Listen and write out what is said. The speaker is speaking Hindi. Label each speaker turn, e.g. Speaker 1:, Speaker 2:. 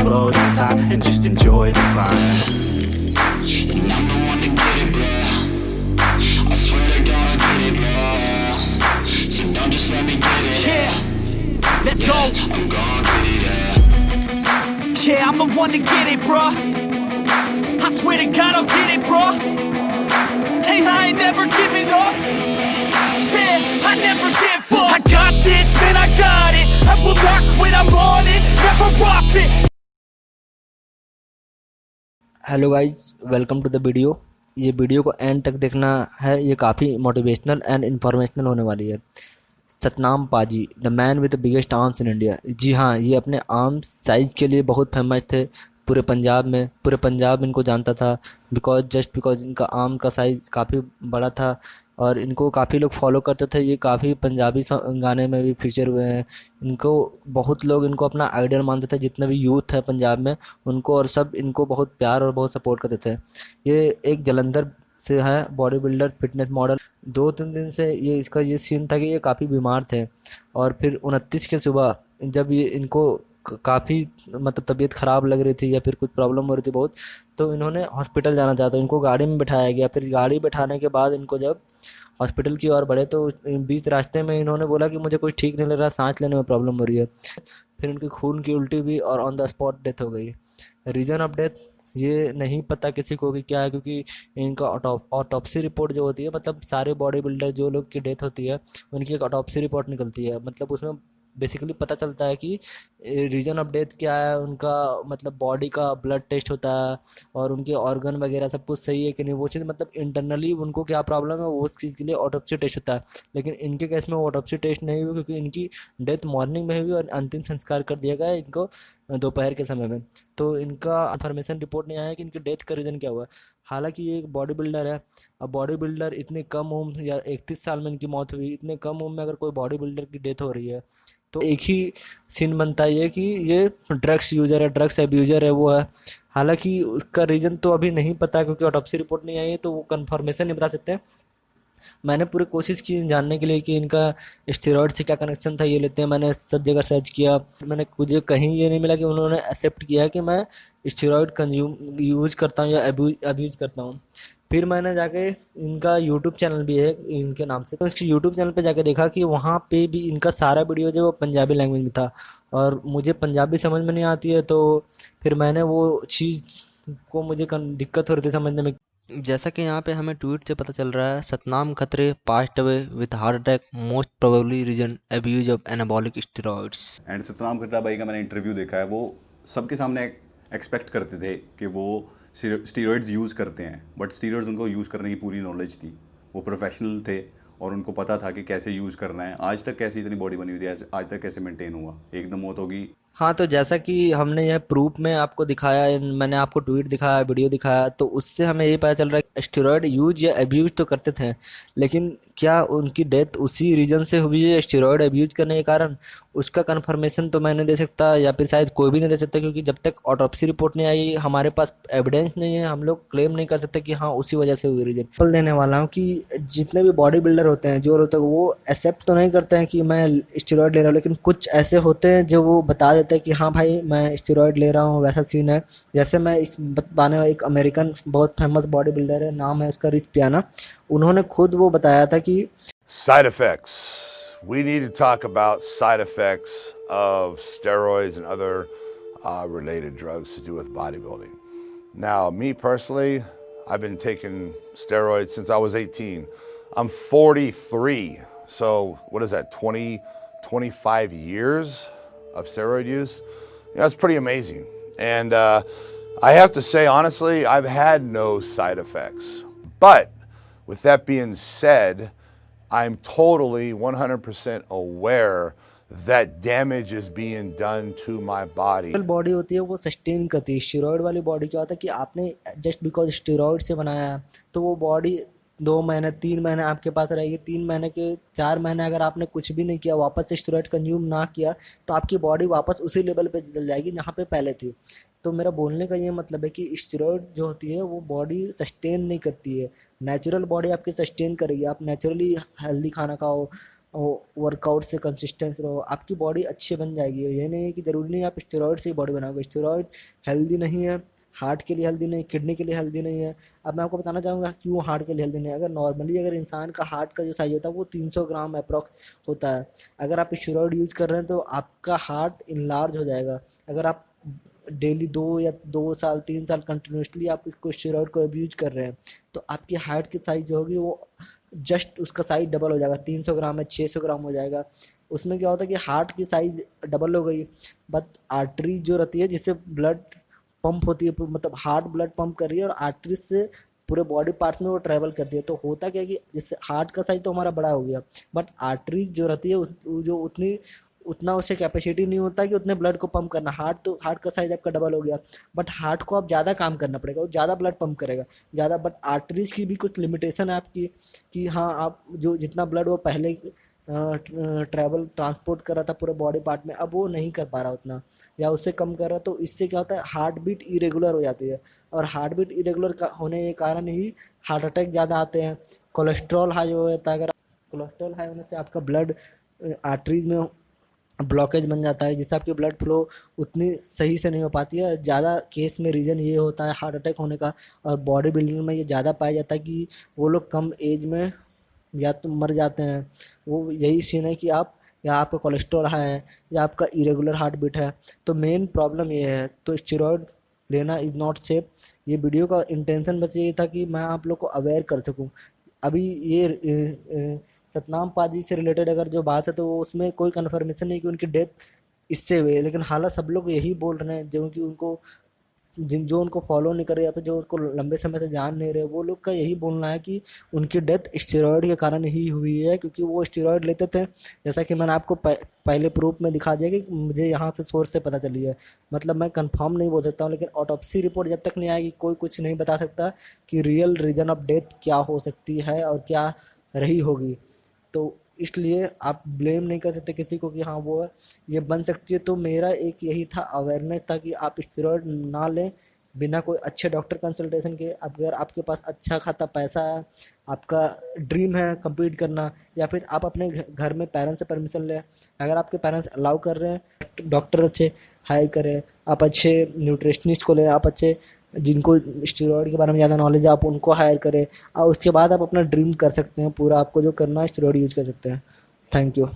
Speaker 1: slow down time and just enjoy the climb.
Speaker 2: And I'm the one to get it, bro. I swear to God I get it, bro. So don't just let me get it.
Speaker 1: Yeah, let's go.
Speaker 2: I'm gonna get it, yeah.
Speaker 1: Yeah, I'm the one to get it, bro. I swear to God I'll get it, bro. Hey, I ain't never giving up. Yeah, I never give up. I got this, man, I got it. I will not quit, I'm on it. Never off it.
Speaker 3: Hello guys, welcome to the video. ये वीडियो को एंड तक देखना है, ये काफ़ी मोटिवेशनल एंड इन्फॉर्मेशनल होने वाली है। Satnam paaji, the man with the biggest arms in India. जी हाँ, ये अपने आर्म्स साइज़ के लिए बहुत फेमस थे पूरे पंजाब इनको जानता था बिकॉज इनका आर्म का साइज़ काफ़ी बड़ा था और इनको काफ़ी लोग फॉलो करते थे। ये काफ़ी पंजाबी गाने में भी फीचर हुए हैं। इनको बहुत लोग इनको अपना आइडल मानते थे, जितने भी यूथ है पंजाब में उनको, और सब इनको बहुत प्यार और बहुत सपोर्ट करते थे। ये एक जलंधर से है, बॉडी बिल्डर, फिटनेस मॉडल। 2-3 दिन से ये सीन था कि ये काफ़ी बीमार थे और फिर 29 के सुबह जब ये इनको काफ़ी मतलब तबीयत ख़राब लग रही थी या फिर कुछ प्रॉब्लम हो रही थी बहुत, तो इन्होंने हॉस्पिटल जाना चाहता, इनको गाड़ी में बिठाया गया। फिर गाड़ी बिठाने के बाद इनको जब हॉस्पिटल की ओर बढ़े तो बीच रास्ते में इन्होंने बोला कि मुझे कुछ ठीक नहीं लग रहा, सांस लेने में प्रॉब्लम हो रही है। फिर इनकी खून की उल्टी हुई और ऑन द स्पॉट डेथ हो गई। रीज़न ऑफ डेथ ये नहीं पता किसी को कि क्या है, क्योंकि इनका ऑटोप्सी रिपोर्ट जो होती है, मतलब सारे बॉडी बिल्डर जो लोग की डेथ होती है उनकी एक ऑटोप्सी रिपोर्ट निकलती है। मतलब उसमें बेसिकली पता चलता है कि रीज़न ऑफ डेथ क्या है उनका, मतलब बॉडी का ब्लड टेस्ट होता है और उनके ऑर्गन वगैरह सब कुछ सही है कि नहीं, वो चीज़ मतलब इंटरनली उनको क्या प्रॉब्लम है वो उस चीज़ के लिए ऑटोप्सी टेस्ट होता है। लेकिन इनके केस में ऑटोप्सी टेस्ट नहीं हुई क्योंकि इनकी डेथ मॉर्निंग में हुई और अंतिम संस्कार कर दिया गया इनको दोपहर के समय में। तो इनका इन्फॉर्मेशन रिपोर्ट नहीं आया कि इनकी डेथ का रीज़न क्या हुआ। हालांकि ये एक बॉडी बिल्डर है। अब बॉडी बिल्डर इतने कम उम्र, या 31 साल में इनकी मौत हुई, इतने कम उम्र में अगर कोई बॉडी बिल्डर की डेथ हो रही है तो एक ही सीन बनता है कि ये ड्रग्स यूज़र है, ड्रग्स एब्यूज़र है वो है। हालांकि उसका रीज़न तो अभी नहीं पता क्योंकि ऑटोप्सी रिपोर्ट नहीं आई है, तो वो कन्फर्मेशन नहीं बता सकते। मैंने पूरी कोशिश की जानने के लिए कि इनका स्टेरॉयड से क्या कनेक्शन था, ये लेते हैं। मैंने सब जगह सर्च किया, मैंने मुझे कहीं ये नहीं मिला कि उन्होंने एक्सेप्ट किया कि मैं स्टेरॉयड कंज्यूम यूज़ करता हूँ या अब्यूज करता हूँ। फिर मैंने जाके, इनका यूट्यूब चैनल भी है इनके नाम से, तो इसके यूट्यूब चैनल पे जाके देखा कि वहाँ पे भी इनका सारा वीडियो जो वो पंजाबी लैंग्वेज में था और मुझे पंजाबी समझ में नहीं आती है, तो फिर मैंने वो चीज़ को मुझे दिक्कत हो रही थी समझने में। जैसा कि यहाँ पे हमें ट्वीट से पता चल रहा है, Satnam Khatri passed away with heart attack, most probably reason abuse of anabolic steroids.
Speaker 4: And Satnam Khatri भाई का मैंने इंटरव्यू देखा है, वो सबके सामने एक्सपेक्ट करते थे कि वो स्टीरॉइड्स यूज़ करते हैं, बट स्टीरॉइड्स उनको यूज़ करने की पूरी नॉलेज थी। वो प्रोफेशनल थे और उनको पता था कि कैसे यूज़ करना है। आज तक कैसे इतनी बॉडी बनी हुई थी, आज तक कैसे मेंटेन हुआ, एकदम मौत होगी।
Speaker 3: हाँ, तो जैसा कि हमने यह प्रूफ में आपको दिखाया, मैंने आपको ट्वीट दिखाया, वीडियो दिखाया, तो उससे हमें ये पता चल रहा है कि स्टेरॉयड यूज या अब्यूज तो करते थे, लेकिन क्या उनकी डेथ उसी रीजन से हुई है स्टेरॉयड अब्यूज करने के कारण, उसका कंफर्मेशन तो मैं नहीं दे सकता या फिर शायद कोई भी नहीं दे सकता, क्योंकि जब तक ऑटोप्सी रिपोर्ट नहीं आई हमारे पास एविडेंस नहीं है, हम लोग क्लेम नहीं कर सकते कि हाँ उसी वजह से हुई रीजन। फल देने वाला हूँ कि जितने भी बॉडी बिल्डर होते हैं जो होते हैं वो एक्सेप्ट तो नहीं करते हैं कि मैं स्टेरॉयड ले रहा हूँ, लेकिन कुछ ऐसे होते हैं जो वो बता देते हैं कि हाँ भाई मैं स्टेरॉयड ले रहा हूँ, वैसा सीन है। जैसे मैं इस बताने वाला एक अमेरिकन बहुत फेमस बॉडी बिल्डर है, नाम है उसका रिच पियाना, उन्होंने खुद वो बताया था कि
Speaker 5: Side effects. We need to talk about side effects of steroids and other related drugs to do with bodybuilding. Now, me personally, I've been taking steroids since I was 18. I'm 43. So what is that, 25 years of steroid use? You know, that's pretty amazing. And I have to say, honestly, I've had no side effects. But with that being said, I'm totally 100% aware that damage is being done to my body.
Speaker 3: Body होती है वो सस्टेन करती है। स्टेरॉइड वाली बॉडी क्या होता है कि आपने जस्ट बिकॉज स्टेरॉइड से बनाया है तो वो बॉडी 2 महीने 3 महीने आपके पास रहेगी। 3 महीने के 4 महीने अगर आपने कुछ भी नहीं किया, वापस से स्टेरॉइड कंज्यूम ना किया, तो आपकी बॉडी वापस उसी लेवल पे चल जाएगी जहाँ पे पहले थी। तो मेरा बोलने का ये मतलब है कि स्टेरॉइड जो होती है वो बॉडी सस्टेन नहीं करती है। नेचुरल बॉडी आपकी सस्टेन करेगी। आप नेचुरली हेल्दी खाना खाओ वर्कआउट से कंसिस्टेंस रहो, आपकी बॉडी अच्छी बन जाएगी। ये नहीं है कि ज़रूरी नहीं आप स्टेरॉइड से ही बॉडी बनाओगे, स्टेरॉइड हेल्दी नहीं है, हार्ट के लिए हेल्दी नहीं, किडनी के लिए हेल्दी नहीं है। अब मैं आपको बताना चाहूँगा क्यों हार्ट के लिए हेल्दी नहीं है। अगर नॉर्मली अगर इंसान का हार्ट का जो साइज होता है वो 300 ग्राम अप्रॉक्स होता है। अगर आप स्टेरॉइड यूज़ कर रहे हैं तो आपका हार्ट इनलार्ज हो जाएगा। अगर आप डेली 2 साल 3 साल कंटिन्यूसली आप इसको स्टेरॉइड को अब्यूज कर रहे हैं तो आपकी हार्ट की साइज जो होगी वो जस्ट उसका साइज डबल हो जाएगा, 300 ग्राम है 600 ग्राम हो जाएगा। उसमें क्या होता है कि हार्ट की साइज डबल हो गई, बट आर्टरी जो रहती है जिससे ब्लड पंप होती है, मतलब हार्ट ब्लड पंप कर रही है और आर्टरी से पूरे बॉडी पार्ट्स में वो ट्रैवल करती है। तो होता क्या है कि जैसे हार्ट का साइज तो हमारा बड़ा हो गया, बट आर्टरी जो रहती है जो उतना उससे कैपेसिटी नहीं होता कि उतने ब्लड को पंप करना। हार्ट का साइज आपका डबल हो गया, बट हार्ट को आप ज़्यादा काम करना पड़ेगा, वो ज़्यादा ब्लड पंप करेगा ज़्यादा। बट आर्टरीज की भी कुछ लिमिटेशन है आपकी कि हाँ आप जो जितना ब्लड वो पहले ट्रांसपोर्ट कर रहा था पूरे बॉडी पार्ट में, अब वो नहीं कर पा रहा उतना या उससे कम कर रहा। तो इससे क्या होता है, हार्ट बीट इरेगुलर हो जाती है, और हार्ट बीट इरेगुलर होने के कारण ही हार्ट अटैक ज़्यादा आते हैं। कोलेस्ट्रॉल हाई हो जाता है, अगर कोलेस्ट्रॉल हाई होने से आपका ब्लड आर्टरीज में ब्लॉकेज बन जाता है, जिससे आपकी ब्लड फ्लो उतनी सही से नहीं हो पाती है। ज़्यादा केस में रीज़न ये होता है हार्ट अटैक होने का, और बॉडी बिल्डर में ये ज़्यादा पाया जाता है कि वो लोग कम एज में या तो मर जाते हैं। वो यही सीन है कि या आपका कोलेस्ट्रॉल हाई है या आपका इरेगुलर हार्ट बीट है, तो मेन प्रॉब्लम ये है। तो स्टेरॉयड लेना इज़ नॉट सेफ। ये वीडियो का इंटेंशन बस ये था कि मैं आप लोग को अवेयर कर सकूं। अभी ये सतनाम पाजी से रिलेटेड अगर जो बात है तो वो उसमें कोई कन्फर्मेशन नहीं कि उनकी डेथ इससे हुई है, लेकिन हालांकि सब लोग यही बोल रहे हैं जो कि उनको जो उनको फॉलो नहीं कर रहे या फिर जो उनको लंबे समय से जान नहीं रहे, वो लोग का यही बोलना है कि उनकी डेथ स्टेरॉयड के कारण ही हुई है, क्योंकि वो स्टेरॉयड लेते थे। जैसा कि मैंने आपको पहले प्रूफ में दिखा दिया कि मुझे यहाँ से सोर्स से पता चली है, मतलब मैं कंफर्म नहीं बोल सकता हूँ, लेकिन ऑटोप्सी रिपोर्ट जब तक नहीं आएगी कोई कुछ नहीं बता सकता कि रियल रीज़न ऑफ डेथ क्या हो सकती है और क्या रही होगी। तो इसलिए आप ब्लेम नहीं कर सकते किसी को कि हाँ वो ये बन सकती है। तो मेरा एक यही था अवेयरनेस था कि आप स्टेरॉयड ना लें बिना कोई अच्छे डॉक्टर कंसल्टेशन के। अगर आपके पास अच्छा खाता पैसा है, आपका ड्रीम है कम्पीट करना, या फिर आप अपने घर में पेरेंट्स से परमिशन लें, अगर आपके पेरेंट्स अलाउ कर रहे हैं डॉक्टर अच्छे हायर करें, आप अच्छे न्यूट्रिशनिस्ट को लें, आप अच्छे जिनको स्टेरॉयड के बारे में ज़्यादा नॉलेज है आप उनको हायर करें, और उसके बाद आप अपना ड्रीम कर सकते हैं पूरा। आपको जो करना है स्टेरॉयड यूज़ कर सकते हैं। Thank you.